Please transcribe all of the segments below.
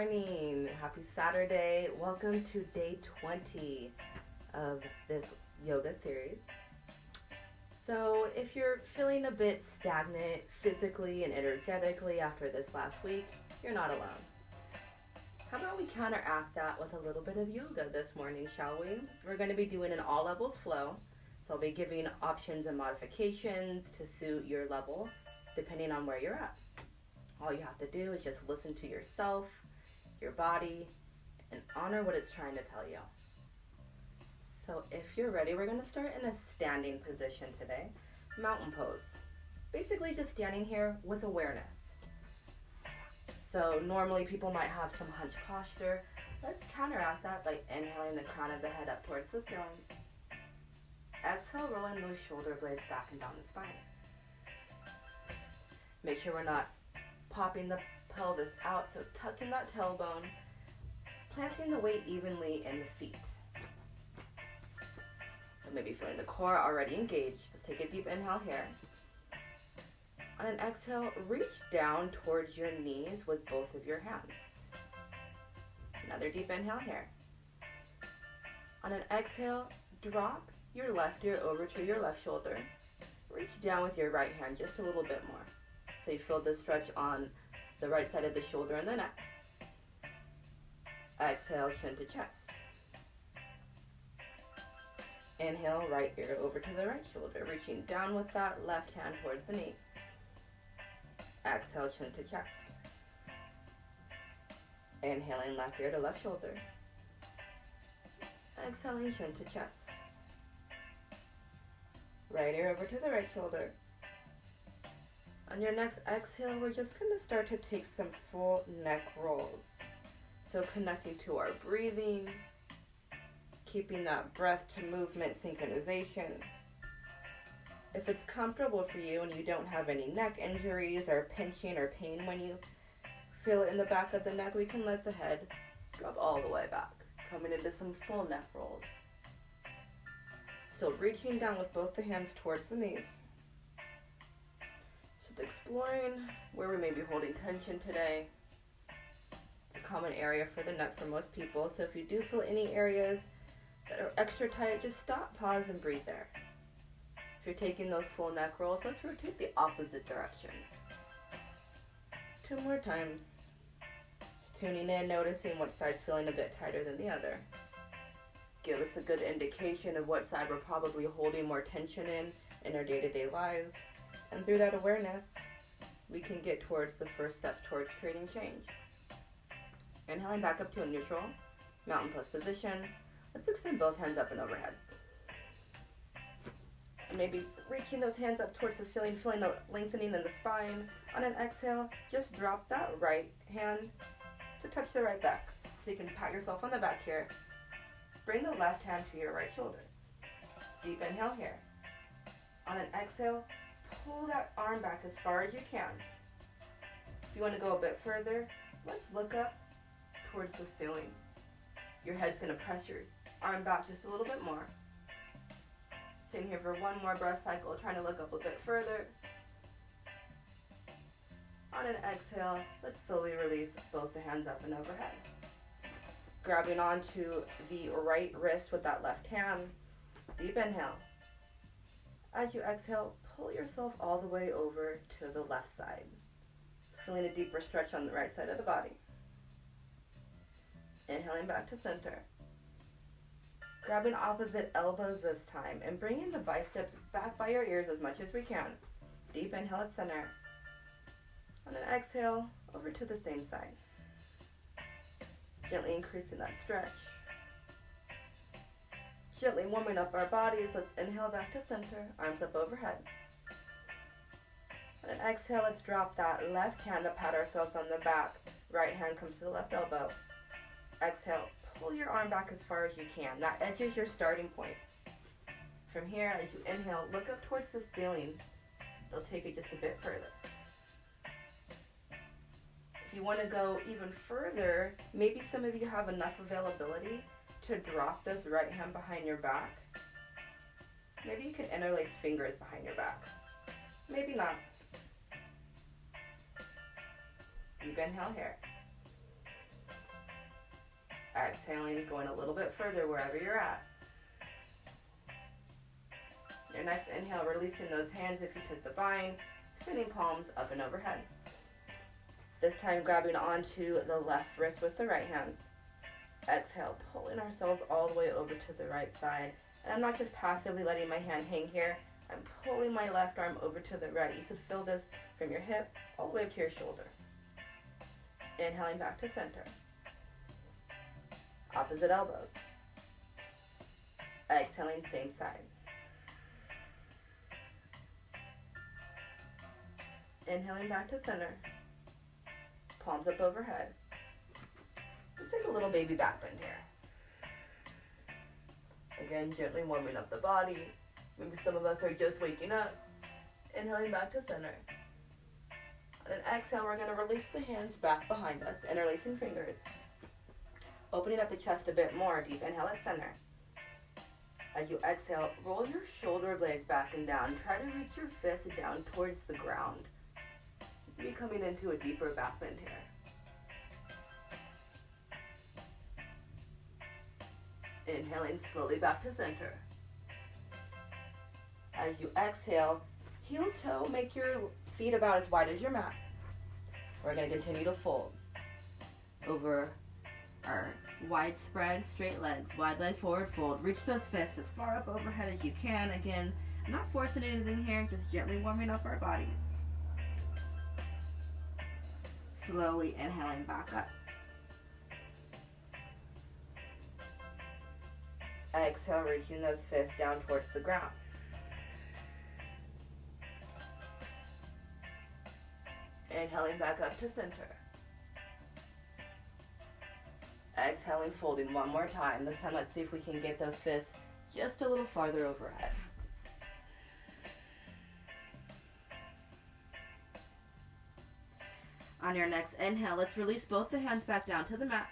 morning. Happy Saturday. Welcome to day 20 of this yoga series. So, if you're feeling a bit stagnant physically and energetically after this last week, you're not alone. How about we counteract that with a little bit of yoga this morning, shall we? We're going to be doing an all levels flow. So, I'll be giving options and modifications to suit your level depending on where you're at. All you have to do is just listen to yourself, your body, and honor what it's trying to tell you. So if you're ready, we're going to start in a standing position today, mountain pose. Basically just standing here with awareness. So normally people might have some hunched posture. Let's counteract that by inhaling the crown of the head up towards the ceiling. Exhale, rolling those shoulder blades back and down the spine. Make sure we're not popping the pelvis out, so tucking that tailbone, planting the weight evenly in the feet. So maybe feeling the core already engaged. Let's take a deep inhale here. On an exhale, reach down towards your knees with both of your hands. Another deep inhale here. On an exhale, drop your left ear over to your left shoulder. Reach down with your right hand just a little bit more. So you feel the stretch on the right side of the shoulder and the neck. Exhale, chin to chest. Inhale, right ear over to the right shoulder, reaching down with that left hand towards the knee. Exhale, chin to chest. Inhaling, left ear to left shoulder. Exhaling, chin to chest. Right ear over to the right shoulder. On your next exhale, we're just going to start to take some full neck rolls. So connecting to our breathing, keeping that breath to movement synchronization. If it's comfortable for you and you don't have any neck injuries or pinching or pain when you feel it in the back of the neck, we can let the head drop all the way back, coming into some full neck rolls. Still reaching down with both the hands towards the knees. Exploring where we may be holding tension today. It's a common area for the neck for most people, so if you do feel any areas that are extra tight, just stop, pause, and breathe there. If you're taking those full neck rolls, let's rotate the opposite direction. 2 more times. Just tuning in, noticing what side's feeling a bit tighter than the other. Give us a good indication of what side we're probably holding more tension in our day-to-day lives. And through that awareness, we can get towards the first step towards creating change. Inhaling back up to a neutral, mountain pose position. Let's extend both hands up and overhead. And maybe reaching those hands up towards the ceiling, feeling the lengthening in the spine. On an exhale, just drop that right hand to touch the right back. So you can pat yourself on the back here. Bring the left hand to your right shoulder. Deep inhale here. On an exhale, pull that arm back as far as you can. If you want to go a bit further, let's look up towards the ceiling. Your head's going to press your arm back just a little bit more. Sitting here for one more breath cycle, trying to look up a bit further. On an exhale, let's slowly release both the hands up and overhead. Grabbing onto the right wrist with that left hand. Deep inhale. As you exhale, pull yourself all the way over to the left side. So feeling a deeper stretch on the right side of the body. Inhaling back to center. Grabbing opposite elbows this time and bringing the biceps back by your ears as much as we can. Deep inhale at center. On an exhale, over to the same side. Gently increasing that stretch. Gently warming up our bodies. Let's inhale back to center, arms up overhead. On an exhale, let's drop that left hand to pat ourselves on the back. Right hand comes to the left elbow. Exhale, pull your arm back as far as you can. That edge is your starting point. From here, as you inhale, look up towards the ceiling. It'll take it just a bit further. If you want to go even further, maybe some of you have enough availability to drop this right hand behind your back. Maybe you can interlace fingers behind your back. Maybe not. Deep inhale here. Exhaling, going a little bit further wherever you're at. Your next inhale, releasing those hands if you took the bind, spinning palms up and overhead. This time grabbing onto the left wrist with the right hand. Exhale, pulling ourselves all the way over to the right side. And I'm not just passively letting my hand hang here. I'm pulling my left arm over to the right. You should feel this from your hip all the way up to your shoulder. Inhaling back to center. Opposite elbows. Exhaling, same side. Inhaling back to center. Palms up overhead. Just take a little baby back bend here. Again, gently warming up the body. Maybe some of us are just waking up. Inhaling back to center. And then exhale, we're going to release the hands back behind us, interlacing fingers. Opening up the chest a bit more, deep inhale at center. As you exhale, roll your shoulder blades back and down. Try to reach your fists down towards the ground. You're coming into a deeper back bend here. Inhaling slowly back to center. As you exhale, heel toe, make your feet about as wide as your mat. We're going to continue to fold over our wide spread, straight legs. Wide leg forward fold. Reach those fists as far up overhead as you can. Again, not forcing anything here, just gently warming up our bodies. Slowly inhaling back up. Exhale, reaching those fists down towards the ground. Inhaling back up to center. Exhaling, folding one more time. This time, let's see if we can get those fists just a little farther overhead. On your next inhale, let's release both the hands back down to the mat.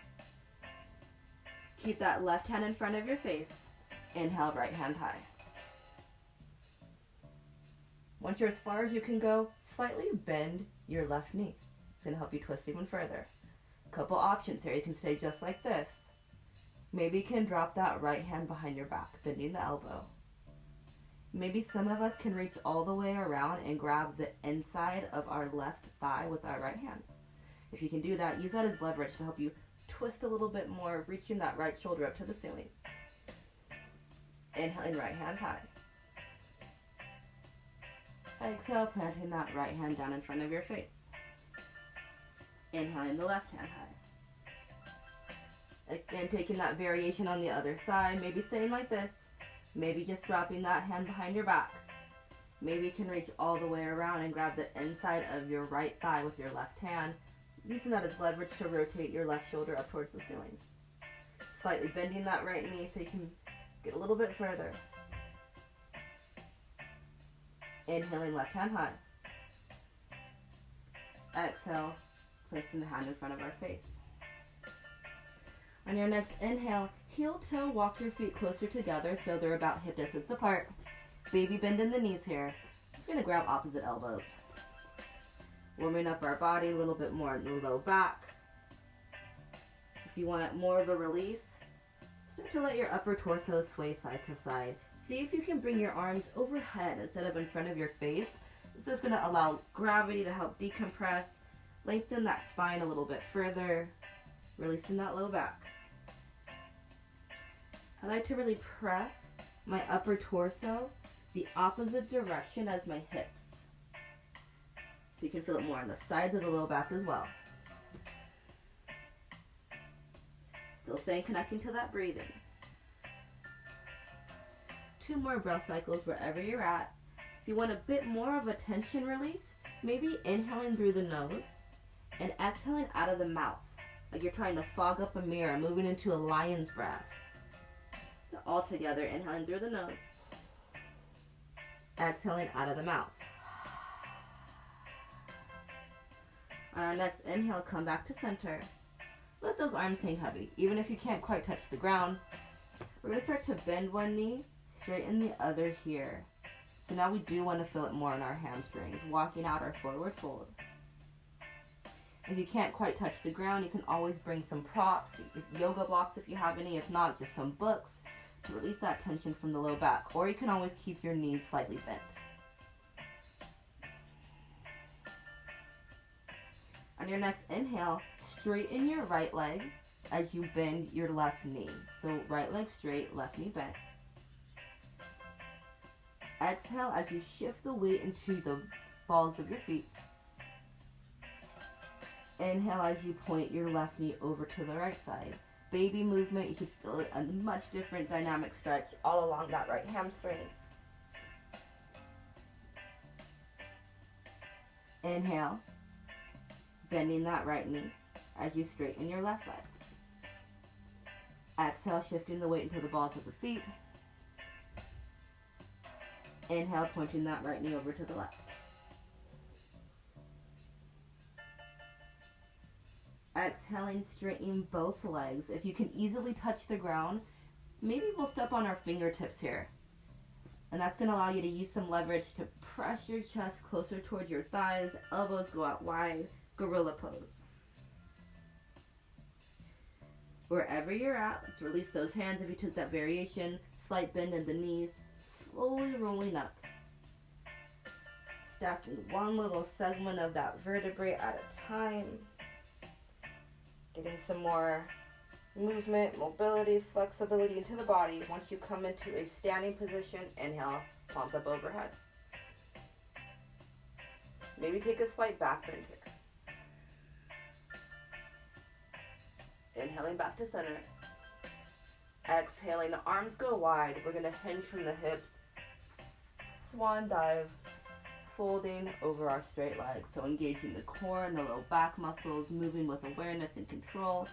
Keep that left hand in front of your face. Inhale, right hand high. Once you're as far as you can go, slightly bend your left knee. It's going to help you twist even further. Couple options here. You can stay just like this. Maybe you can drop that right hand behind your back, bending the elbow. Maybe some of us can reach all the way around and grab the inside of our left thigh with our right hand. If you can do that, use that as leverage to help you twist a little bit more, reaching that right shoulder up to the ceiling. Inhaling, right hand high. Exhale, planting that right hand down in front of your face. Inhaling the left hand high. Again, taking that variation on the other side, maybe staying like this. Maybe just dropping that hand behind your back. Maybe you can reach all the way around and grab the inside of your right thigh with your left hand, using that as leverage to rotate your left shoulder up towards the ceiling. Slightly bending that right knee so you can get a little bit further. Inhaling, left hand high. Exhale, placing the hand in front of our face. On your next inhale, heel toe, walk your feet closer together so they're about hip distance apart. Baby bend in the knees here. Just going to grab opposite elbows. Warming up our body a little bit more in the low back. If you want more of a release, start to let your upper torso sway side to side. See if you can bring your arms overhead instead of in front of your face. This is going to allow gravity to help decompress, lengthen that spine a little bit further, releasing that low back. I like to really press my upper torso the opposite direction as my hips. So you can feel it more on the sides of the low back as well. Still staying connecting to that breathing. 2 more breath cycles wherever you're at. If you want a bit more of a tension release, maybe inhaling through the nose and exhaling out of the mouth. Like you're trying to fog up a mirror, moving into a lion's breath. So all together, inhaling through the nose, exhaling out of the mouth. On our next inhale, come back to center. Let those arms hang heavy, even if you can't quite touch the ground. We're going to start to bend one knee, straighten the other here. So now we do want to feel it more in our hamstrings, walking out our forward fold. If you can't quite touch the ground, you can always bring some props, yoga blocks if you have any. If not, just some books to release that tension from the low back. Or you can always keep your knees slightly bent. On your next inhale, straighten your right leg as you bend your left knee. So right leg straight, left knee bent. Exhale as you shift the weight into the balls of your feet. Inhale as you point your left knee over to the right side. Baby movement, you should feel a much different dynamic stretch all along that right hamstring. Inhale, bending that right knee as you straighten your left leg. Exhale, shifting the weight into the balls of the feet. Inhale, pointing that right knee over to the left. Exhaling, straighten both legs. If you can easily touch the ground, maybe we'll step on our fingertips here. And that's going to allow you to use some leverage to press your chest closer towards your thighs. Elbows go out wide. Gorilla pose. Wherever you're at, let's release those hands if you took that variation. Slight bend in the knees. Slowly rolling up. Stacking one little segment of that vertebrae at a time. Getting some more movement, mobility, flexibility into the body. Once you come into a standing position, inhale, palms up overhead. Maybe take a slight back bend here. Inhaling back to center. Exhaling, the arms go wide. We're going to hinge from the hips. Swan dive, folding over our straight legs. So engaging the core and the low back muscles, moving with awareness and control.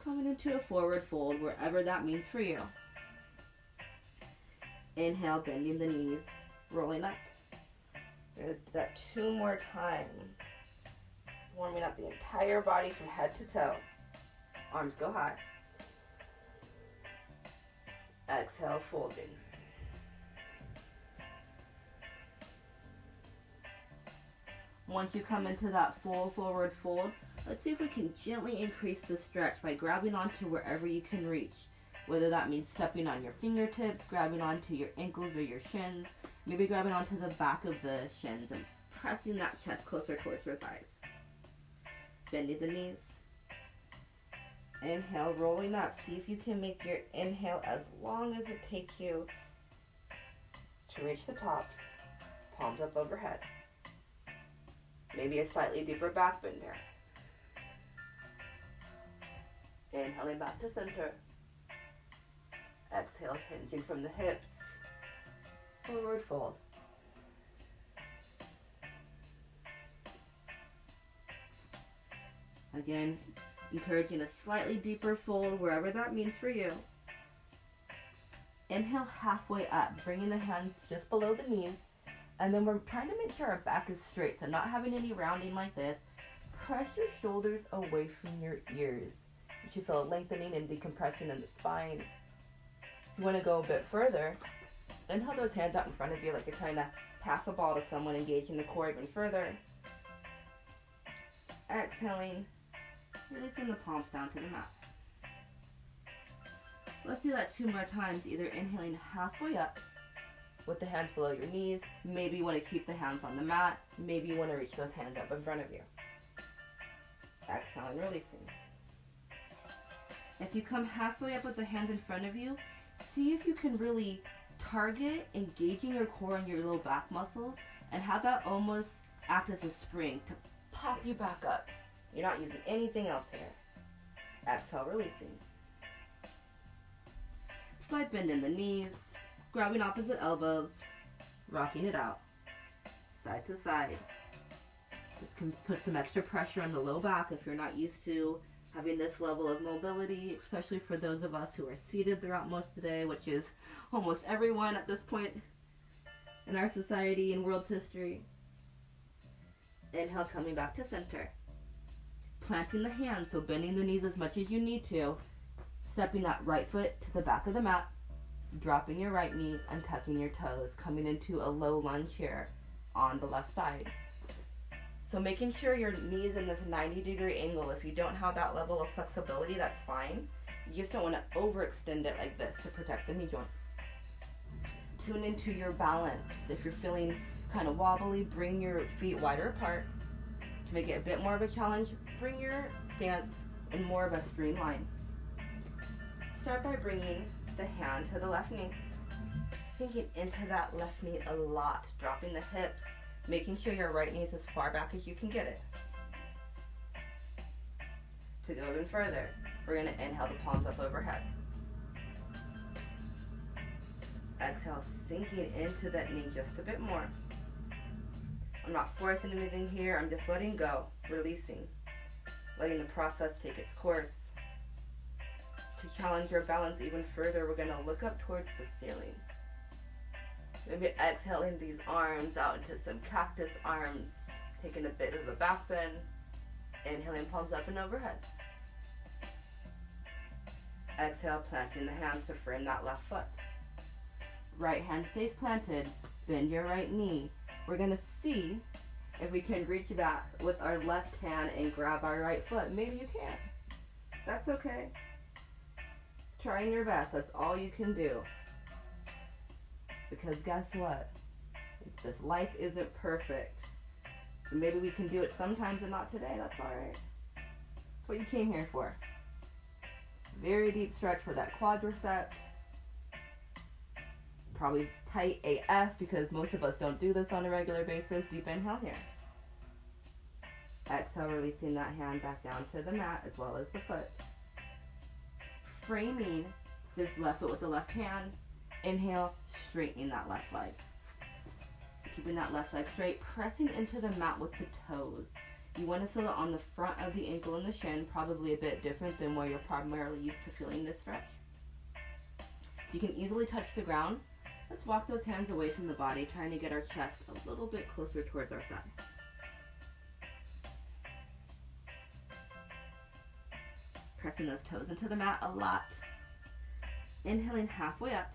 Coming into a forward fold, wherever that means for you. Inhale, bending the knees, rolling up. We're going to do that 2 more times. Warming up the entire body from head to toe. Arms go high. Exhale, folding. Once you come into that full forward fold, let's see if we can gently increase the stretch by grabbing onto wherever you can reach. Whether that means stepping on your fingertips, grabbing onto your ankles or your shins, maybe grabbing onto the back of the shins and pressing that chest closer towards your thighs. Bending the knees. Inhale, rolling up. See if you can make your inhale as long as it takes you to reach the top. Palms up overhead. Maybe a slightly deeper back bend there. Inhaling back to center. Exhale, hinging from the hips. Forward fold. Again, encouraging a slightly deeper fold wherever that means for you. Inhale halfway up, bringing the hands just below the knees. And then we're trying to make sure our back is straight, so not having any rounding like this. Press your shoulders away from your ears. You should feel a lengthening and decompressing in the spine. If you want to go a bit further, inhale those hands out in front of you like you're trying to pass a ball to someone, engaging the core even further. Exhaling, releasing the palms down to the mat. Let's do that 2 more times, either inhaling halfway up with the hands below your knees. Maybe you want to keep the hands on the mat. Maybe you want to reach those hands up in front of you. Exhaling, releasing. If you come halfway up with the hands in front of you, see if you can really target engaging your core and your low back muscles and have that almost act as a spring to pop you back up. You're not using anything else here. Exhale, releasing. Slight bend in the knees. Grabbing opposite elbows, rocking it out, side to side. This can put some extra pressure on the low back if you're not used to having this level of mobility, especially for those of us who are seated throughout most of the day, which is almost everyone at this point in our society and world's history. Inhale, coming back to center. Planting the hands, so bending the knees as much as you need to. Stepping that right foot to the back of the mat. Dropping your right knee and tucking your toes, coming into a low lunge here on the left side. So making sure your knee is in this 90-degree angle. If you don't have that level of flexibility, that's fine. You just don't want to overextend it like this to protect the knee joint. Tune into your balance. If you're feeling kind of wobbly, bring your feet wider apart. To make it a bit more of a challenge, bring your stance in more of a streamline. Start by bringing the hand to the left knee, sinking into that left knee a lot, dropping the hips, making sure your right knee is as far back as you can get it. To go even further, we're going to inhale the palms up overhead. Exhale, sinking into that knee just a bit more. I'm not forcing anything here, I'm just letting go, releasing, letting the process take its course. To challenge your balance even further, we're going to look up towards the ceiling. Maybe exhaling these arms out into some cactus arms, taking a bit of a back bend, inhaling palms up and overhead. Exhale, planting the hands to frame that left foot. Right hand stays planted, bend your right knee. We're going to see if we can reach back with our left hand and grab our right foot. Maybe you can't. That's okay. Trying your best, that's all you can do. Because guess what? This life isn't perfect. So maybe we can do it sometimes and not today. That's alright. That's what you came here for. Very deep stretch for that quadricep. Probably tight AF because most of us don't do this on a regular basis. Deep inhale here. Exhale, releasing that hand back down to the mat as well as the foot. Framing this left foot with the left hand. Inhale, straightening that left leg. Keeping that left leg straight, pressing into the mat with the toes. You want to feel it on the front of the ankle and the shin, probably a bit different than where you're primarily used to feeling this stretch. You can easily touch the ground. Let's walk those hands away from the body, trying to get our chest a little bit closer towards our thigh. Pressing those toes into the mat a lot. Inhaling halfway up.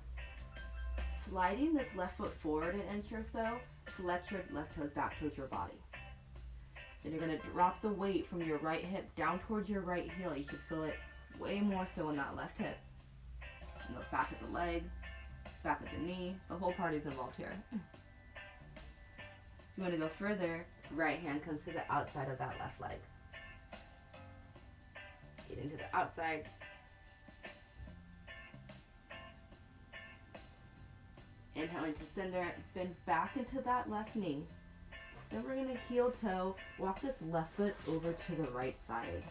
Sliding this left foot forward an inch or so, flex your left toes back towards your body. Then you're going to drop the weight from your right hip down towards your right heel. You should feel it way more so in that left hip. And look back at the leg, back at the knee. The whole party's involved here. If you want to go further, right hand comes to the outside of that left leg. Get into the outside. Inhaling to center, bend back into that left knee. Then we're going to heel toe, walk this left foot over to the right side.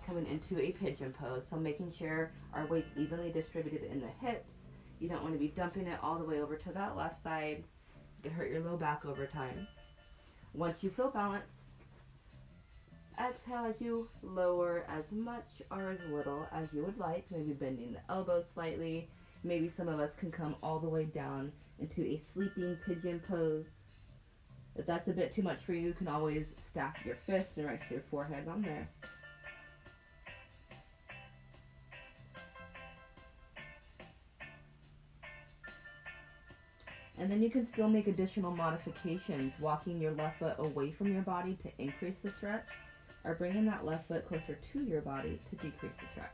Coming into a pigeon pose, so making sure our weight's evenly distributed in the hips. You don't want to be dumping it all the way over to that left side. You can hurt your low back over time. Once you feel balance, exhale as you lower as much or as little as you would like, maybe bending the elbows slightly. Maybe some of us can come all the way down into a sleeping pigeon pose. If that's a bit too much for you, you can always stack your fist and rest your forehead on there. And then you can still make additional modifications, walking your left foot away from your body to increase the stretch, or bringing that left foot closer to your body to decrease the stretch.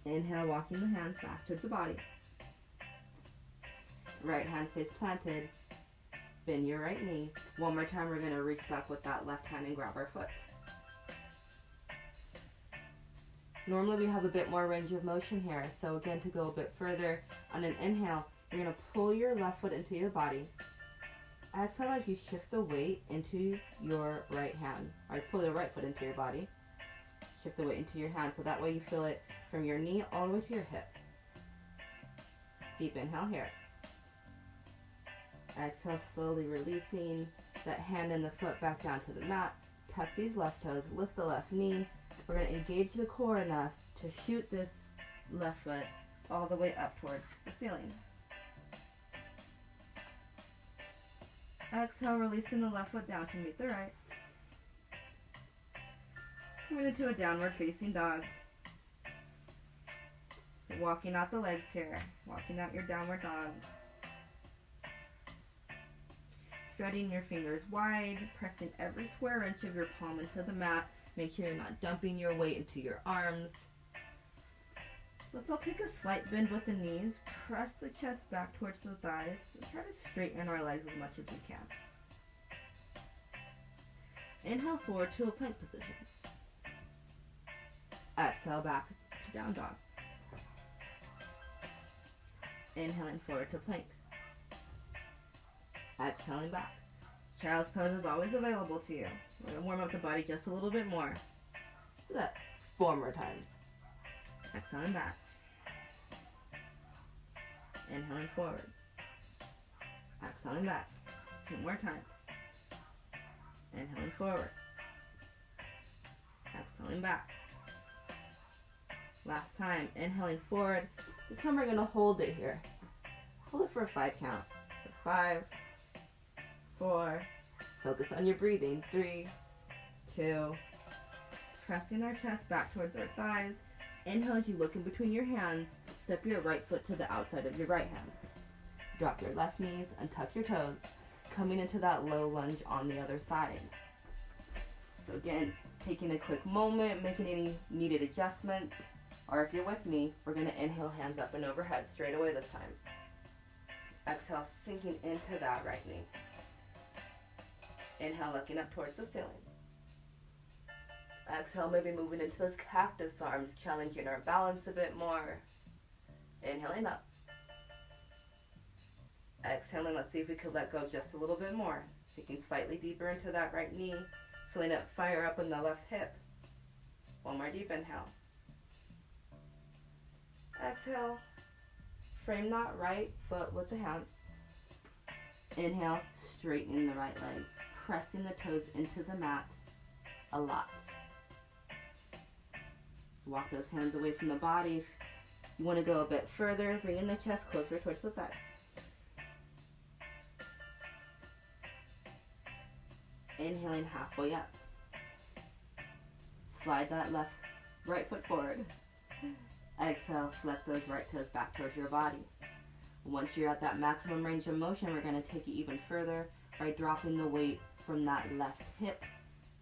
Inhale, walking the hands back towards the body. Right hand stays planted. Bend your right knee. One more time, we're going to reach back with that left hand and grab our foot. Normally we have a bit more range of motion here, so again, to go a bit further, on an inhale, you're going to pull your left foot into your body. Exhale as you shift the weight into your right hand. Or pull your right foot into your body. Shift the weight into your hand, so that way you feel it from your knee all the way to your hip. Deep inhale here. Exhale, slowly releasing that hand and the foot back down to the mat. Tuck these left toes, lift the left knee. We're going to engage the core enough to shoot this left foot all the way up towards the ceiling. Exhale, releasing the left foot down to meet the right. Coming into a downward facing dog. So walking out the legs here. Walking out your downward dog. Spreading your fingers wide, pressing every square inch of your palm into the mat. Make sure you're not dumping your weight into your arms. Let's all take a slight bend with the knees. Press the chest back towards the thighs. And try to straighten our legs as much as we can. Inhale forward to a plank position. Exhale back to down dog. Inhaling forward to plank. Exhaling back. Child's pose is always available to you. We're going to warm up the body just a little bit more. Do that 4 more times. Exhaling back. Inhaling forward. Exhaling back. 2 more times. Inhaling forward. Exhaling back. Last time. Inhaling forward. This time we're going to hold it here. Hold it for a 5 count. 5, 4. Focus on your breathing. 3, 2. Pressing our chest back towards our thighs. Inhale as you look in between your hands. Step your right foot to the outside of your right hand. Drop your left knees and tuck your toes, coming into that low lunge on the other side. So again, taking a quick moment, making any needed adjustments, or if you're with me, we're going to inhale hands up and overhead straight away this time. Exhale, sinking into that right knee. Inhale, looking up towards the ceiling. Exhale, maybe moving into those cactus arms, challenging our balance a bit more. Inhaling up. Exhaling, let's see if we could let go just a little bit more. Sinking slightly deeper into that right knee. Feeling that fire up in the left hip. 1 more deep inhale. Exhale. Frame that right foot with the hands. Inhale, straightening the right leg. Pressing the toes into the mat a lot. Walk those hands away from the body. If you want to go a bit further, bringing the chest closer towards the thighs. Inhaling halfway up. Slide that right foot forward. Exhale, flex those right toes back towards your body. Once you're at that maximum range of motion, we're going to take it even further by dropping the weight from that left hip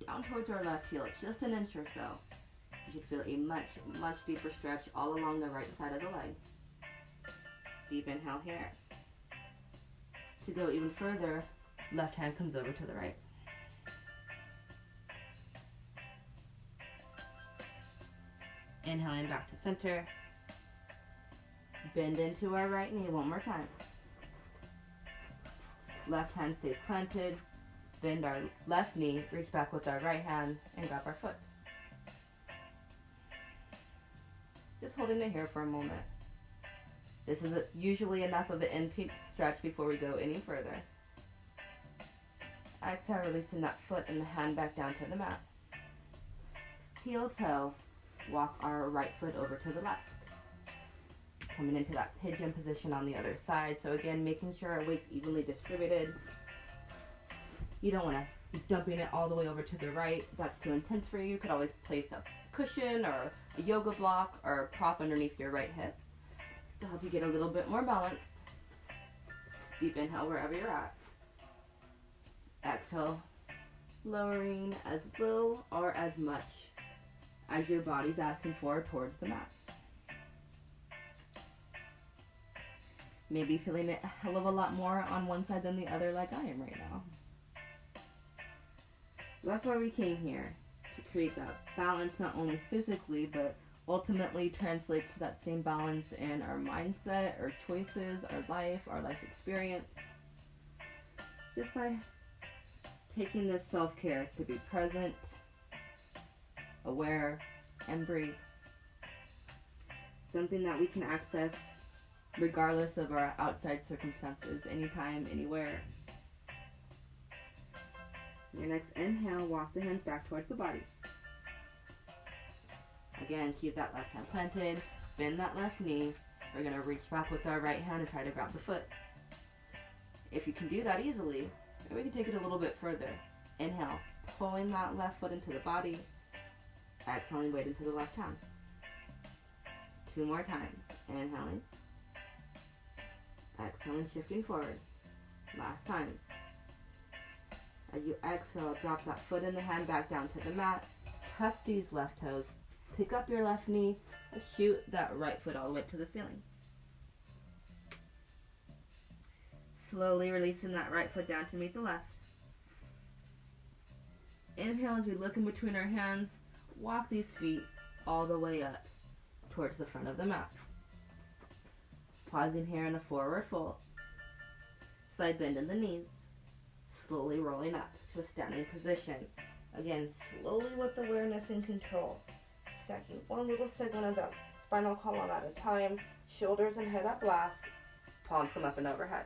down towards our left heel. It's just an inch or so. You should feel a much deeper stretch all along the right side of the leg. Deep inhale here. To go even further, left hand comes over to the right. Inhaling back to center. Bend into our right knee 1 more time. Left hand stays planted. Bend our left knee, reach back with our right hand, and grab our foot. Just holding it here for a moment. This is usually enough of an intense stretch before we go any further. Exhale, releasing that foot and the hand back down to the mat. Heel toe, walk our right foot over to the left. Coming into that pigeon position on the other side. So again, making sure our weight's evenly distributed. You don't want to be dumping it all the way over to the right. That's too intense for you. You could always place a cushion or a yoga block or a prop underneath your right hip to help you get a little bit more balance. Deep inhale wherever you're at. Exhale, lowering as little or as much as your body's asking for towards the mat. Maybe feeling it a hell of a lot more on one side than the other like I am right now. That's why we came here, to create that balance not only physically, but ultimately translates to that same balance in our mindset, our choices, our life experience. Just by taking this self-care to be present, aware, and breathe. Something that we can access regardless of our outside circumstances, anytime, anywhere. Your next inhale, walk the hands back towards the body. Again, keep that left hand planted, bend that left knee. We're going to reach back with our right hand and try to grab the foot. If you can do that easily, we can take it a little bit further. Inhale, pulling that left foot into the body. Exhaling, weight into the left hand. 2 more times. Inhaling. Exhaling, shifting forward. Last time. As you exhale, drop that foot and the hand back down to the mat. Tuck these left toes. Pick up your left knee and shoot that right foot all the way to the ceiling. Slowly releasing that right foot down to meet the left. Inhale as we look in between our hands. Walk these feet all the way up towards the front of the mat. Pausing here in a forward fold. Side bend in the knees. Slowly rolling up to a standing position. Again, slowly with awareness and control. Stacking one little segment of the spinal column at a time. Shoulders and head up last. Palms come up and overhead.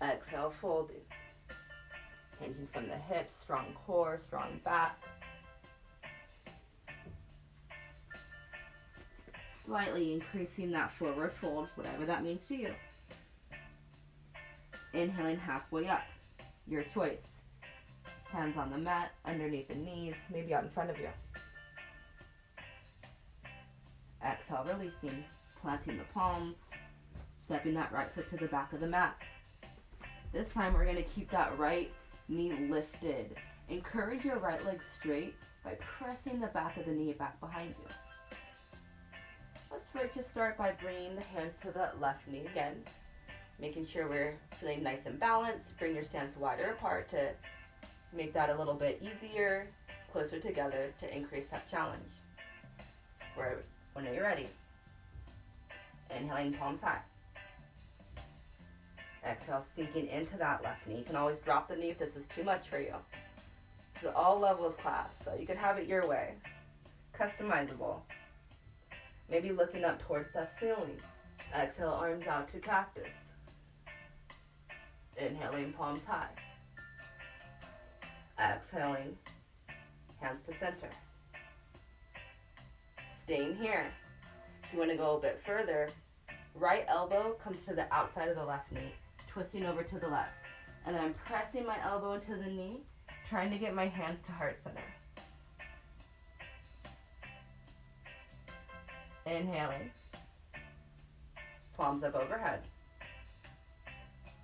Exhale, folding. Tension from the hips, strong core, strong back. Slightly increasing that forward fold, whatever that means to you. Inhaling halfway up, your choice. Hands on the mat, underneath the knees, maybe out in front of you. Exhale, releasing, planting the palms, stepping that right foot to the back of the mat. This time we're going to keep that right knee lifted. Encourage your right leg straight by pressing the back of the knee back behind you. Let's first start by bringing the hands to the left knee again. Making sure we're feeling nice and balanced. Bring your stance wider apart to make that a little bit easier, closer together to increase that challenge. When you're ready. Inhaling, palms high. Exhale, sinking into that left knee. You can always drop the knee if this is too much for you. This is all levels class, so you can have it your way. Customizable. Maybe looking up towards that ceiling. Exhale, arms out to cactus. Inhaling, palms high. Exhaling, hands to center. Staying here. If you want to go a bit further, right elbow comes to the outside of the left knee, twisting over to the left. And then I'm pressing my elbow into the knee, trying to get my hands to heart center. Inhaling, palms up overhead.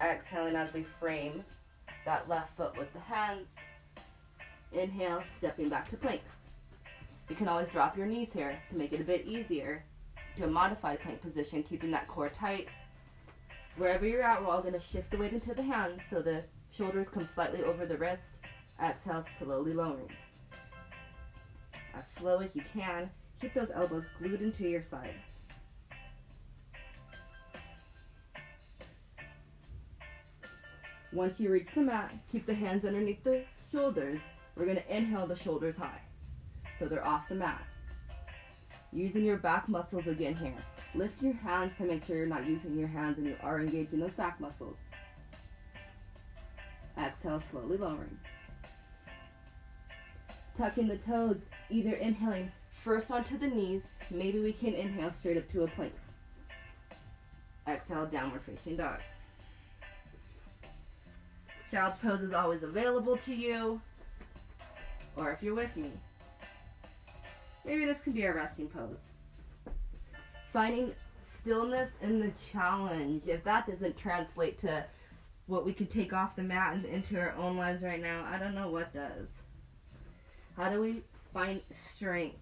Exhaling as we frame that left foot with the hands. Inhale, stepping back to plank. You can always drop your knees here to make it a bit easier to a modified plank position, keeping that core tight. Wherever you're at, we're all going to shift the weight into the hands so the shoulders come slightly over the wrist. Exhale, slowly lowering. As slow as you can, keep those elbows glued into your side. Once you reach the mat, keep the hands underneath the shoulders. We're going to inhale the shoulders high, so they're off the mat. Using your back muscles again here. Lift your hands to make sure you're not using your hands and you are engaging those back muscles. Exhale, slowly lowering. Tucking the toes, either inhaling first onto the knees, maybe we can inhale straight up to a plank. Exhale, downward facing dog. Child's pose is always available to you, or if you're with me, maybe this could be a resting pose. Finding stillness in the challenge. If that doesn't translate to what we could take off the mat and into our own lives right now, I don't know what does. How do we find strength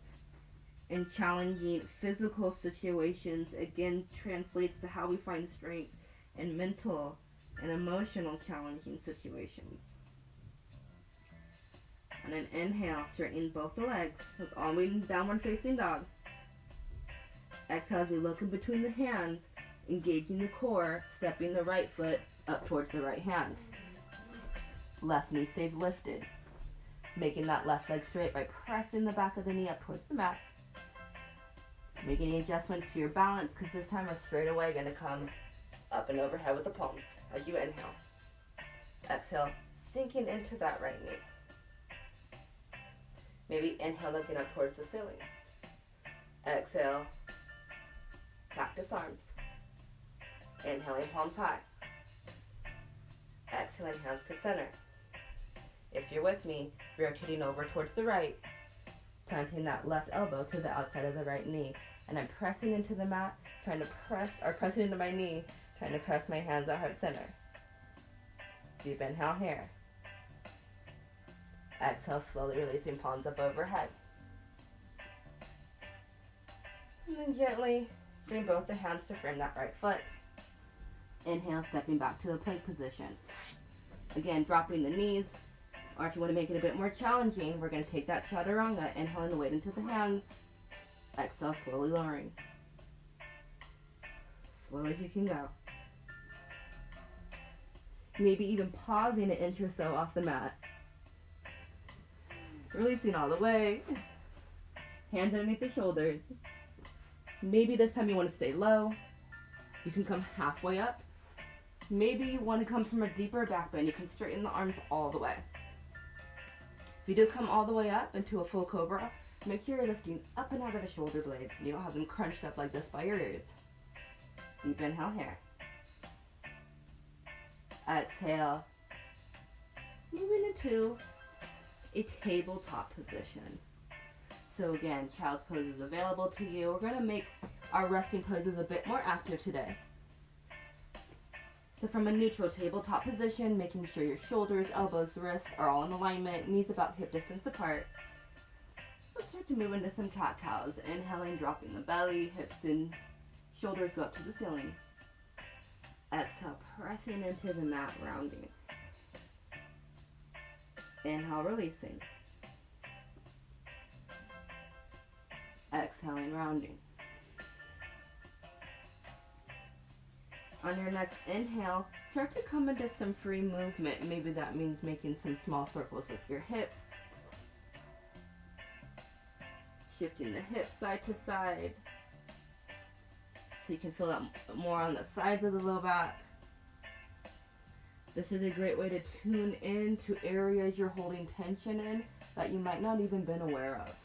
in challenging physical situations? Again, translates to how we find strength in mental and emotional challenging situations. And an inhale, straightening both the legs. Let's all meet in downward facing dog. Exhale as we look in between the hands, engaging the core, stepping the right foot up towards the right hand. Left knee stays lifted. Making that left leg straight by pressing the back of the knee up towards the mat. Make any adjustments to your balance, because this time we're straight away going to come up and overhead with the palms as you inhale. Exhale, sinking into that right knee. Maybe inhale, looking up towards the ceiling. Exhale, cactus arms. Inhaling, palms high. Exhaling, hands to center. If you're with me, rotating over towards the right, planting that left elbow to the outside of the right knee. And I'm pressing into the mat, pressing into my knee, trying to press my hands at heart center. Deep inhale here. Exhale, slowly releasing palms up overhead. And then gently bring both the hands to frame that right foot. Inhale, stepping back to a plank position. Again, dropping the knees, or if you want to make it a bit more challenging, we're going to take that chaturanga, inhaling the weight into the hands. Exhale, slowly lowering. Slow as you can go. Maybe even pausing an inch or so off the mat. Releasing all the way. Hands underneath the shoulders. Maybe this time you want to stay low. You can come halfway up. Maybe you want to come from a deeper back bend. You can straighten the arms all the way. If you do come all the way up into a full cobra, make sure you're lifting up and out of the shoulder blades and you don't have them crunched up like this by your ears. Deep inhale here. Exhale. Moving into a tabletop position. So again, child's pose is available to you. We're going to make our resting poses a bit more active today. So from a neutral tabletop position, making sure your shoulders, elbows, wrists are all in alignment, knees about hip distance apart. Let's start to move into some cat-cows. Inhaling, dropping the belly, hips and shoulders go up to the ceiling. Exhale, pressing into the mat, rounding. Inhale, releasing. Exhaling, rounding. On your next inhale, start to come into some free movement. Maybe that means making some small circles with your hips. Shifting the hips side to side. So you can feel that more on the sides of the low back. This is a great way to tune in to areas you're holding tension in that you might not even been aware of.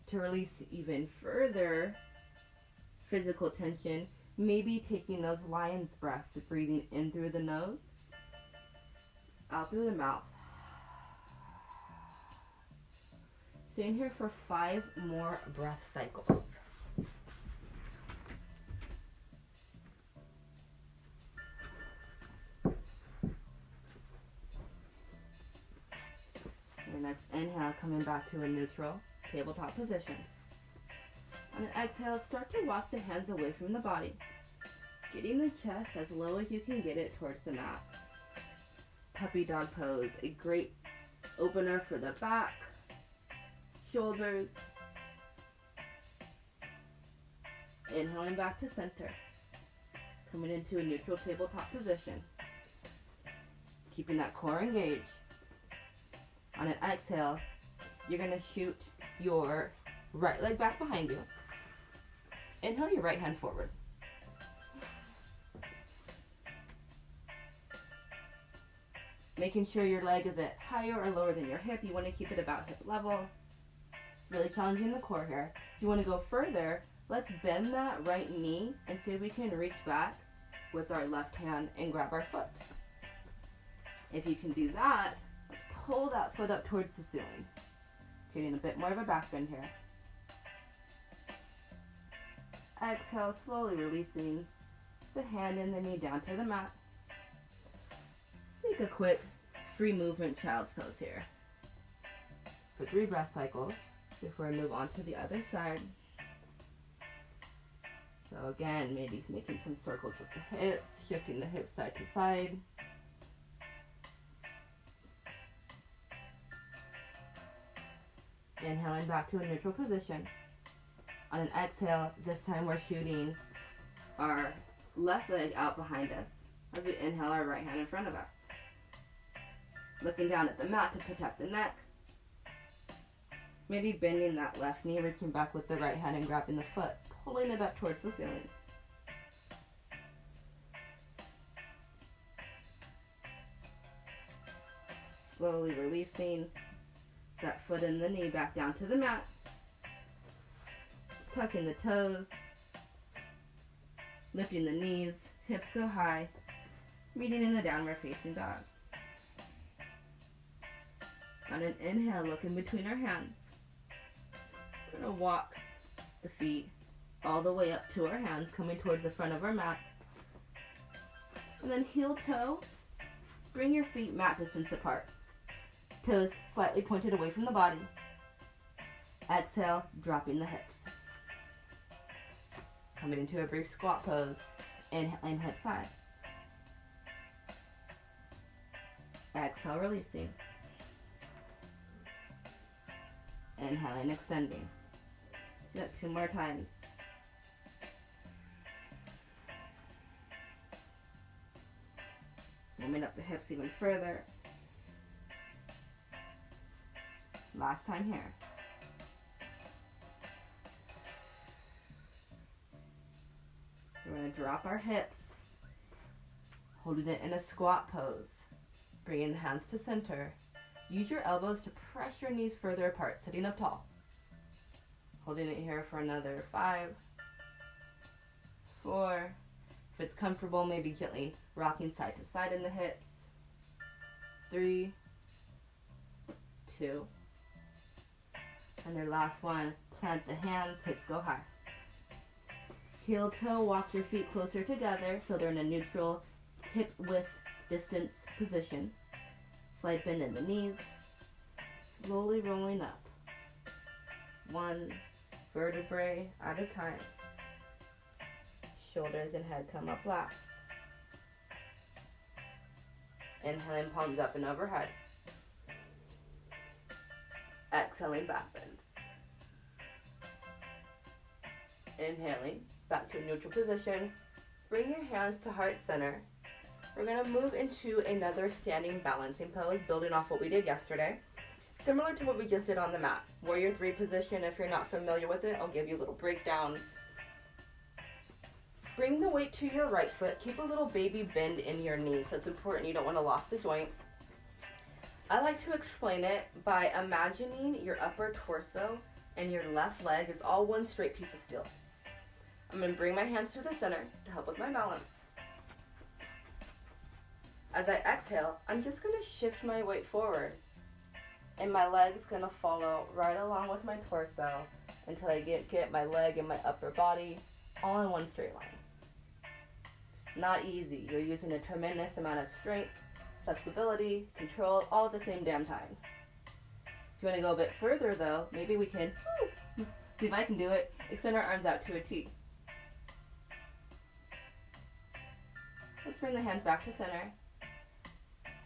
To release even further physical tension, maybe taking those lion's breaths, breathing in through the nose, out through the mouth. Staying here for 5 more breath cycles. Your next inhale, coming back to a neutral tabletop position. On an exhale, start to walk the hands away from the body, getting the chest as low as you can get it towards the mat. Puppy dog pose, a great opener for the back, shoulders. Inhaling back to center, coming into a neutral tabletop position, keeping that core engaged. On an exhale, you're going to shoot your right leg back behind you. Inhale your right hand forward. Making sure your leg isn't higher or lower than your hip. You want to keep it about hip level. Really challenging the core here. If you want to go further, let's bend that right knee and see if we can reach back with our left hand and grab our foot. If you can do that, let's pull that foot up towards the ceiling. Getting a bit more of a back bend here. Exhale, slowly releasing the hand and the knee down to the mat. Take a quick free movement child's pose here for 3 breath cycles before we move on to the other side. So again, maybe making some circles with the hips, shifting the hips side to side. Inhaling back to a neutral position. On an exhale, this time we're shooting our left leg out behind us as we inhale our right hand in front of us. Looking down at the mat to protect the neck. Maybe bending that left knee, reaching back with the right hand and grabbing the foot, pulling it up towards the ceiling. Slowly releasing that foot and the knee back down to the mat. Tucking the toes. Lifting the knees, hips go high. Meeting in the downward facing dog. On an inhale, look in between our hands. We're going to walk the feet all the way up to our hands, coming towards the front of our mat. And then heel toe, bring your feet mat distance apart. Toes slightly pointed away from the body. Exhale, dropping the hips. Coming into a brief squat pose. Inhaling hip side. Exhale, releasing. Inhaling, extending. Do that 2 more times. Warming up the hips even further. Last time here. We're going to drop our hips, holding it in a squat pose. Bringing the hands to center. Use your elbows to press your knees further apart, sitting up tall. Holding it here for another 5, 4. If it's comfortable, maybe gently rocking side to side in the hips. 3, 2. And your last one, plant the hands, hips go high. Heel toe, walk your feet closer together so they're in a neutral hip width distance position. Slight bend in the knees. Slowly rolling up. 1 vertebrae at a time. Shoulders and head come up last. Inhaling, palms up and overhead. Exhaling, back bend. Inhaling, back to a neutral position. Bring your hands to heart center. We're going to move into another standing balancing pose, building off what we did yesterday. Similar to what we just did on the mat. Warrior 3 position, if you're not familiar with it, I'll give you a little breakdown. Bring the weight to your right foot. Keep a little baby bend in your knees. That's important. You don't want to lock the joint. I like to explain it by imagining your upper torso and your left leg is all one straight piece of steel. I'm going to bring my hands to the center to help with my balance. As I exhale, I'm just going to shift my weight forward. And my leg's going to follow right along with my torso until I get my leg and my upper body all in one straight line. Not easy. You're using a tremendous amount of strength, flexibility, control, all at the same damn time. If you want to go a bit further though, maybe we can, see if I can do it, extend our arms out to a T. Let's bring the hands back to center.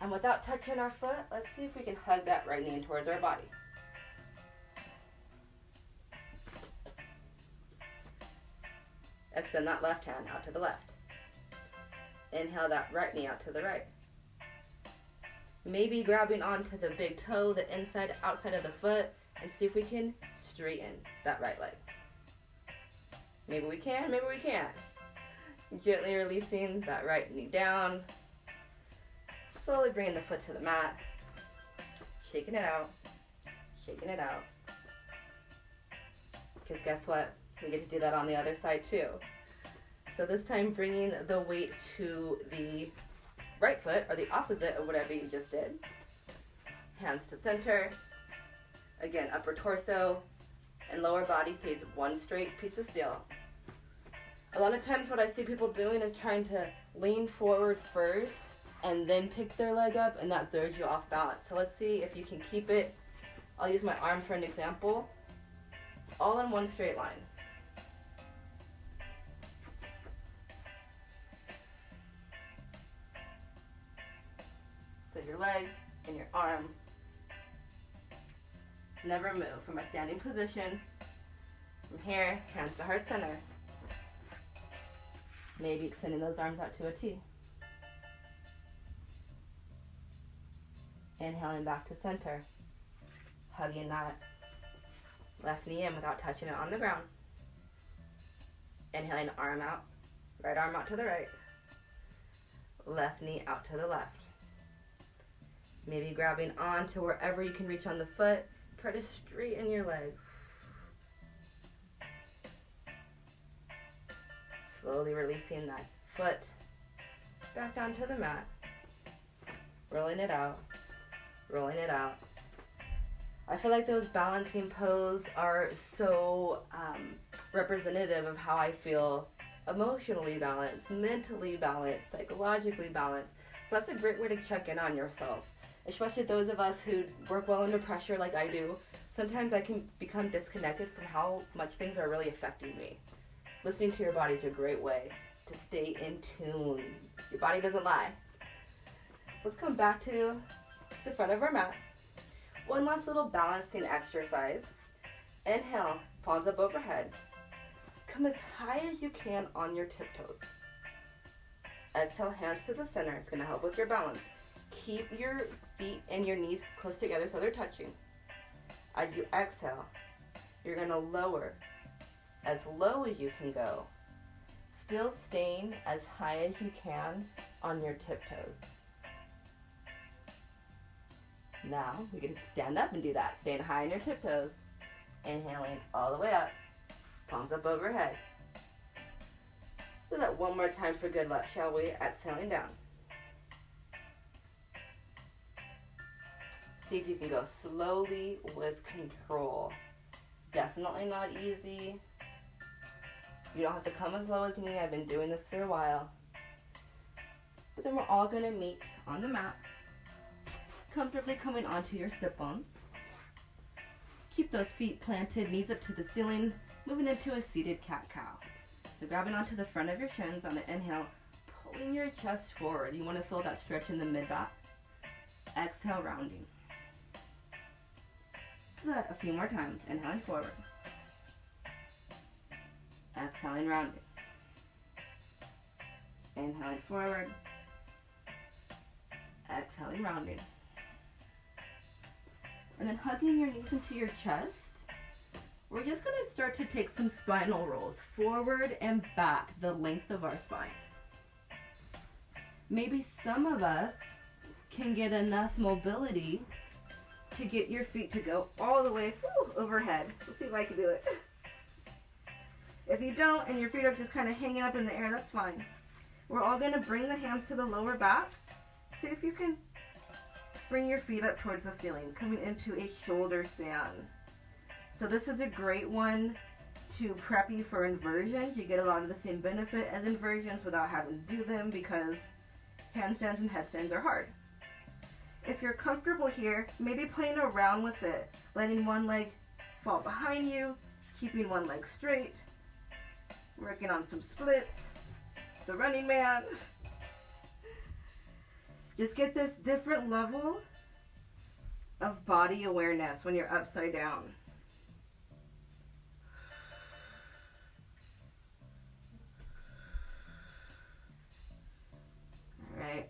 And without touching our foot, let's see if we can hug that right knee in towards our body. Extend that left hand out to the left. Inhale that right knee out to the right. Maybe grabbing onto the big toe, the inside, outside of the foot, and see if we can straighten that right leg. Maybe we can, maybe we can't. Gently releasing that right knee down. Slowly bringing the foot to the mat. Shaking it out. Shaking it out. Because guess what? We get to do that on the other side too. So this time bringing the weight to the right foot, or the opposite of whatever you just did. Hands to center. Again, upper torso and lower body stays one straight piece of steel. A lot of times what I see people doing is trying to lean forward first and then pick their leg up, and that throws you off balance. So let's see if you can keep it. I'll use my arm for an example. All in one straight line. So your leg and your arm never move from a standing position. From here, hands to heart center. Maybe extending those arms out to a T. Inhaling back to center. Hugging that left knee in without touching it on the ground. Inhaling, arm out. Right arm out to the right. Left knee out to the left. Maybe grabbing on to wherever you can reach on the foot. Try to straighten your leg. Slowly releasing that foot back onto the mat. Rolling it out. Rolling it out. I feel like those balancing poses are so representative of how I feel emotionally balanced, mentally balanced, psychologically balanced. So that's a great way to check in on yourself, especially those of us who work well under pressure like I do. Sometimes I can become disconnected from how much things are really affecting me. Listening to your body is a great way to stay in tune. Your body doesn't lie. Let's come back to the front of our mat. One last little balancing exercise. Inhale, palms up overhead. Come as high as you can on your tiptoes. Exhale, hands to the center. It's going to help with your balance. Keep your feet and your knees close together so they're touching. As you exhale, you're going to lower as low as you can go, still staying as high as you can on your tiptoes. Now, we can stand up and do that, staying high on your tiptoes. Inhaling all the way up, palms up overhead. Do that one more time for good luck, shall we? Exhaling down. See if you can go slowly with control. Definitely not easy. You don't have to come as low as me. I've been doing this for a while. But then we're all going to meet on the mat, comfortably coming onto your sit bones. Keep those feet planted, knees up to the ceiling, moving into a seated cat-cow. So grabbing onto the front of your shins on the inhale, pulling your chest forward. You want to feel that stretch in the mid-back. Exhale, rounding. Do that a few more times. Inhaling forward. Exhaling, rounding. Inhaling forward. Exhaling, rounding. And then hugging your knees into your chest. We're just going to start to take some spinal rolls forward and back the length of our spine. Maybe some of us can get enough mobility to get your feet to go all the way overhead. Let's see if I can do it. If you don't and your feet are just kind of hanging up in the air, that's fine. We're all going to bring the hands to the lower back. See if you can bring your feet up towards the ceiling, coming into a shoulder stand. So this is a great one to prep you for inversions. You get a lot of the same benefit as inversions without having to do them because handstands and headstands are hard. If you're comfortable here, maybe playing around with it, letting one leg fall behind you, keeping one leg straight, working on some splits, the running man. Just get this different level of body awareness when you're upside down. All right.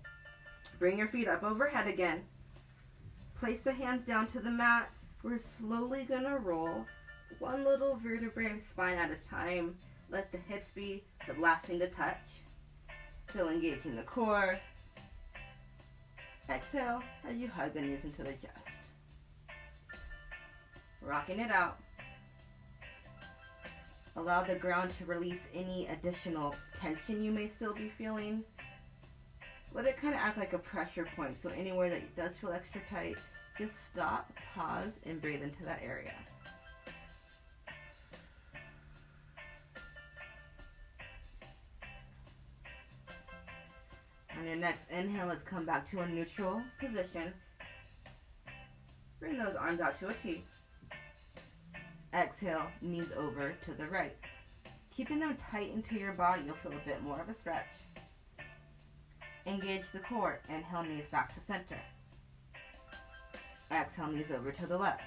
Bring your feet up overhead again. Place the hands down to the mat. We're slowly going to roll one little vertebrae of spine at a time. Let the hips be the last thing to touch. Still engaging the core. Exhale as you hug the knees into the chest. Rocking it out. Allow the ground to release any additional tension you may still be feeling. Let it kind of act like a pressure point, so anywhere that does feel extra tight, just stop, pause, and breathe into that area. On your next inhale, let's come back to a neutral position. Bring those arms out to a T. Exhale, knees over to the right. Keeping them tight into your body, you'll feel a bit more of a stretch. Engage the core. Inhale, knees back to center. Exhale, knees over to the left.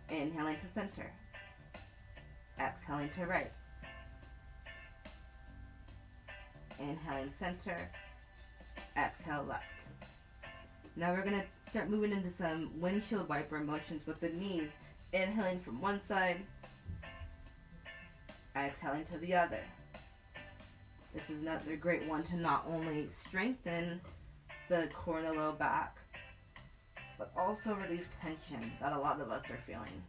Inhaling to center. Exhaling to right. Inhaling center. Exhale left. Now we're going to start moving into some windshield wiper motions with the knees. Inhaling from one side. Exhaling to the other. This is another great one to not only strengthen the core and the low back, but also relieve tension that a lot of us are feeling,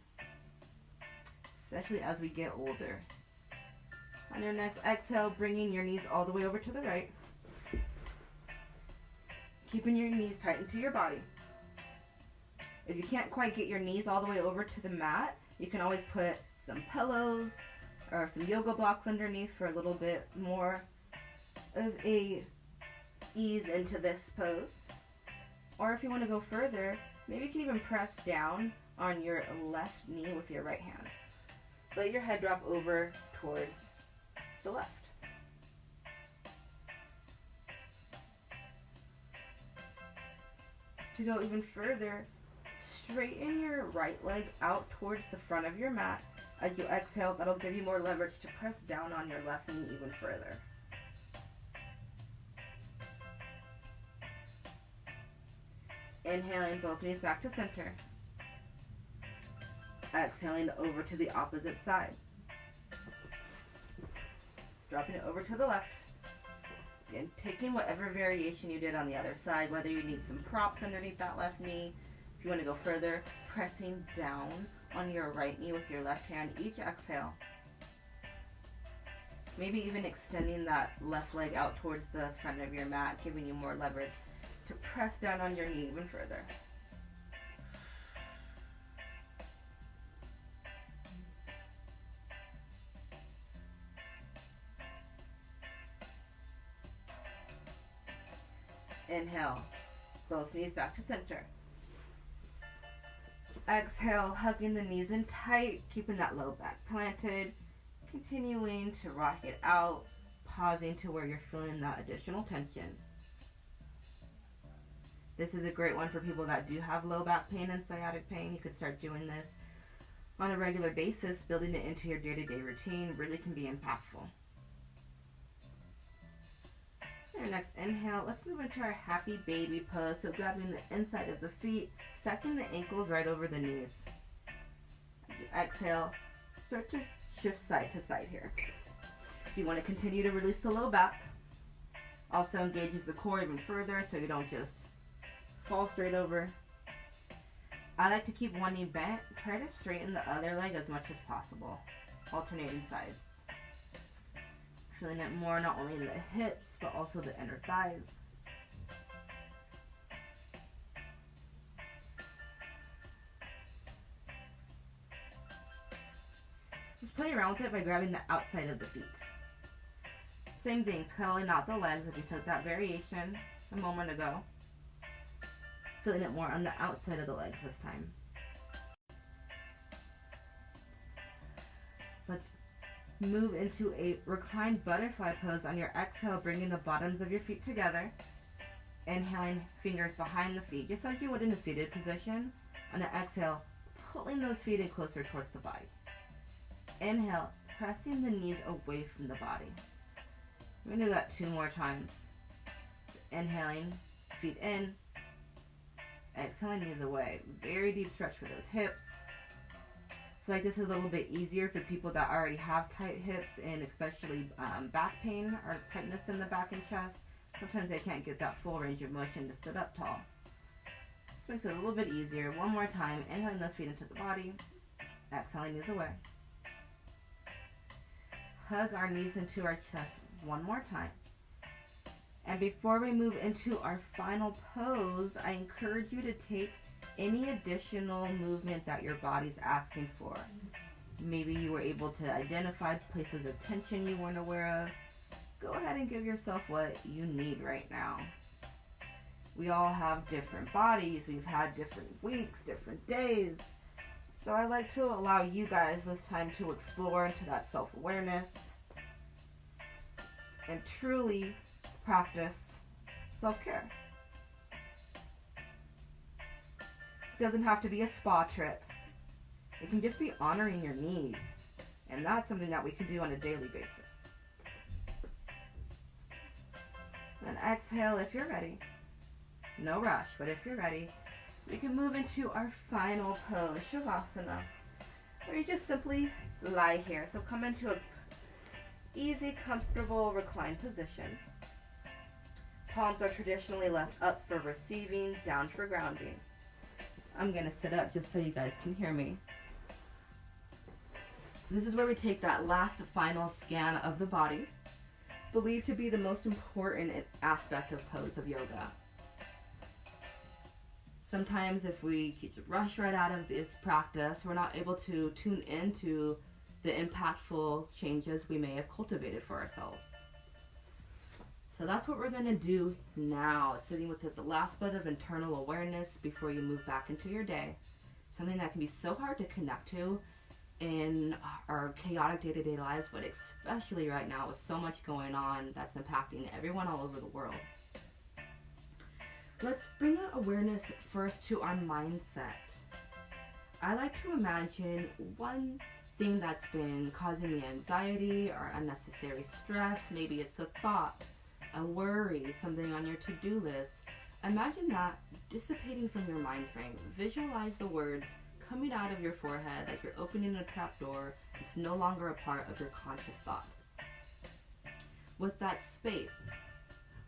especially as we get older. On your next exhale, bringing your knees all the way over to the right, keeping your knees tight into your body. If you can't quite get your knees all the way over to the mat, you can always put some pillows or some yoga blocks underneath for a little bit more of a ease into this pose. Or if you want to go further, maybe you can even press down on your left knee with your right hand. Let your head drop over towards the left. To go even further, straighten your right leg out towards the front of your mat. As you exhale, that'll give you more leverage to press down on your left knee even further. Inhaling both knees back to center. Exhaling over to the opposite side. Dropping it over to the left. Again, picking whatever variation you did on the other side, whether you need some props underneath that left knee. If you want to go further, pressing down on your right knee with your left hand each exhale. Maybe even extending that left leg out towards the front of your mat, giving you more leverage to press down on your knee even further. Inhale, both knees back to center. Exhale, hugging the knees in tight, keeping that low back planted, continuing to rock it out, pausing to where you're feeling that additional tension. This is a great one for people that do have low back pain and sciatic pain. You could start doing this on a regular basis. Building it into your day-to-day routine really can be impactful. Our next inhale, let's move into our happy baby pose. So grabbing the inside of the feet, stacking the ankles right over the knees. As you exhale, start to shift side to side here. If you want to continue to release the low back, also engages the core even further so you don't just fall straight over. I like to keep one knee bent, try to straighten the other leg as much as possible, alternating sides. Feeling it more not only in the hips, but also the inner thighs. Just play around with it by grabbing the outside of the feet. Same thing, curling out the legs if you took that variation a moment ago. Feeling it more on the outside of the legs this time. Let's move into a reclined butterfly pose. On your exhale, bringing the bottoms of your feet together. Inhaling, fingers behind the feet, just like you would in a seated position. On the exhale, pulling those feet in closer towards the body. Inhale, pressing the knees away from the body. We're going to do that 2 more times. Inhaling, feet in. Exhaling, knees away. Very deep stretch for those hips. I feel like this is a little bit easier for people that already have tight hips and especially back pain or tightness in the back and chest. Sometimes they can't get that full range of motion to sit up tall. This makes it a little bit easier. One more time. Inhaling those feet into the body. Exhaling, knees away. Hug our knees into our chest one more time. And before we move into our final pose, I encourage you to take any additional movement that your body's asking for. Maybe you were able to identify places of tension you weren't aware of. Go ahead and give yourself what you need right now. We all have different bodies. We've had different weeks, different days. So I like to allow you guys this time to explore into that self-awareness and truly practice self-care. It doesn't have to be a spa trip. It can just be honoring your needs. And that's something that we can do on a daily basis. And exhale if you're ready. No rush, but if you're ready, we can move into our final pose, Shavasana, where you just simply lie here. So come into an easy, comfortable, reclined position. Palms are traditionally left up for receiving, down for grounding. I'm going to sit up just so you guys can hear me. This is where we take that last final scan of the body, believed to be the most important aspect of pose of yoga. Sometimes if we just rush right out of this practice, we're not able to tune into the impactful changes we may have cultivated for ourselves. So that's what we're going to do now, sitting with this last bit of internal awareness before you move back into your day. Something that can be so hard to connect to in our chaotic day-to-day lives, but especially right now with so much going on that's impacting everyone all over the world. Let's bring that awareness first to our mindset. I like to imagine one thing that's been causing me anxiety or unnecessary stress. Maybe it's a thought, a worry, something on your to-do list. Imagine that dissipating from your mind frame. Visualize the words coming out of your forehead like you're opening a trap door. It's no longer a part of your conscious thought. With that space,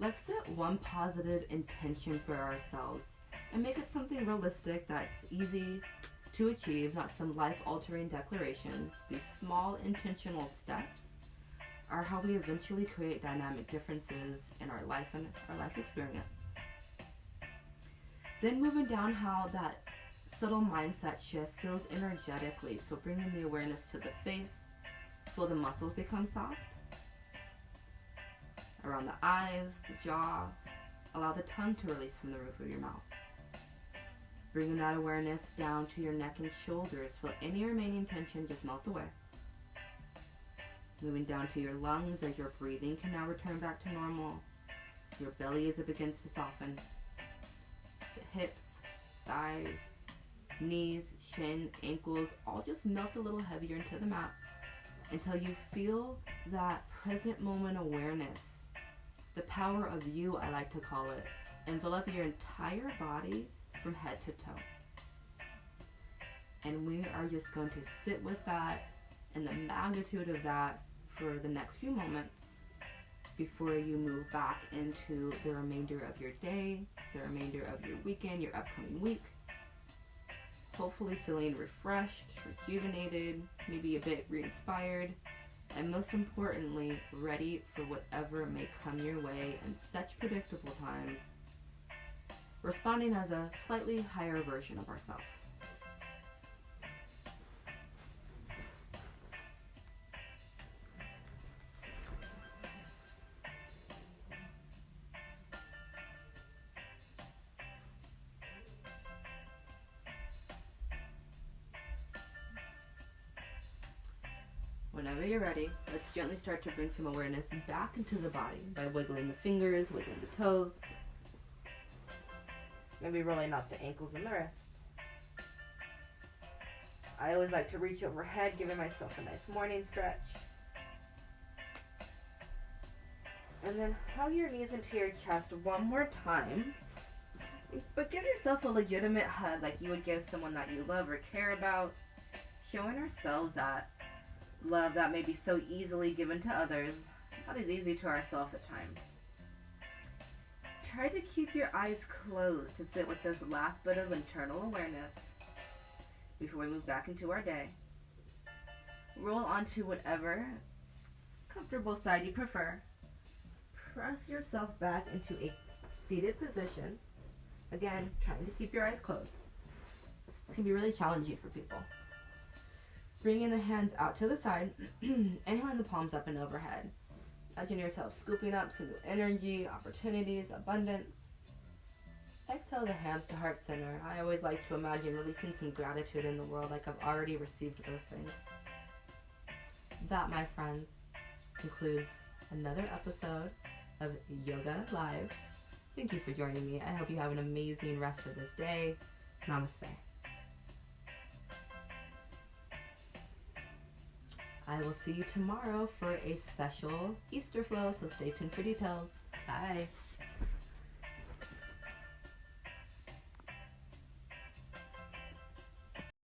let's set one positive intention for ourselves and make it something realistic that's easy to achieve, not some life-altering declaration. These small intentional steps are how we eventually create dynamic differences in our life and our life experience. Then moving down how that subtle mindset shift feels energetically. So bringing the awareness to the face, feel the muscles become soft. Around the eyes, the jaw, allow the tongue to release from the roof of your mouth. Bringing that awareness down to your neck and shoulders. Feel any remaining tension just melt away. Moving down to your lungs as your breathing can now return back to normal. Your belly as it begins to soften. The hips, thighs, knees, shin, ankles, all just melt a little heavier into the mat until you feel that present moment awareness. The power of you, I like to call it, envelop your entire body from head to toe. And we are just going to sit with that and the magnitude of that for the next few moments before you move back into the remainder of your day, the remainder of your weekend, your upcoming week. Hopefully feeling refreshed, rejuvenated, maybe a bit re-inspired, and most importantly, ready for whatever may come your way in such predictable times, responding as a slightly higher version of ourselves. Whenever you're ready, let's gently start to bring some awareness back into the body by wiggling the fingers, wiggling the toes. Maybe rolling out the ankles and the wrist. I always like to reach overhead, giving myself a nice morning stretch. And then hug your knees into your chest one more time. But give yourself a legitimate hug like you would give someone that you love or care about. Showing ourselves that love that may be so easily given to others, not as easy to ourselves at times. Try to keep your eyes closed to sit with this last bit of internal awareness before we move back into our day. Roll onto whatever comfortable side you prefer. Press yourself back into a seated position. Again, trying to keep your eyes closed. It can be really challenging for people. Bringing the hands out to the side, inhaling the palms up and overhead. Imagine yourself scooping up some new energy, opportunities, abundance. Exhale the hands to heart center. I always like to imagine releasing some gratitude in the world like I've already received those things. That, my friends, concludes another episode of Yoga Live. Thank you for joining me. I hope you have an amazing rest of this day. Namaste. I will see you tomorrow for a special Easter flow, so stay tuned for details. Bye.